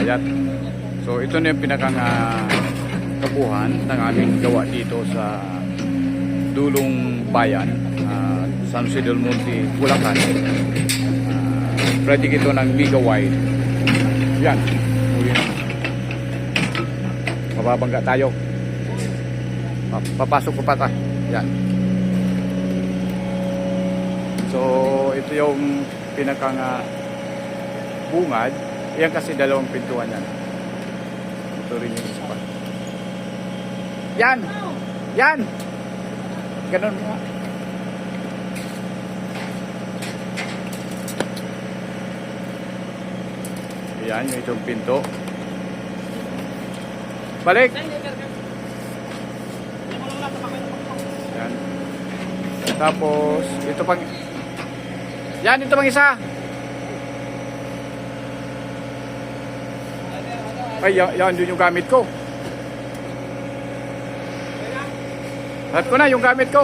payat. So ito na yung pinakang kabuhan ng aming gawa dito sa dulong bayan, San Jose del Monte, Bulacan. Project ito ng Mega Wide. Yan, uli na. Mababangga tayo. Papasok ko pa tayo. Yan. So ito yung pinakang bungad. Yan kasi dalawang pintuan yan. Ito rin yung isa pa. Yan! Yan! Ganun mo. Yan, yung itong pinto. Balik! Yan. Tapos, ito pang... Yan, ito pang isa! Ay, yan yun yung gamit ko. Lahat ko na yung gamit ko.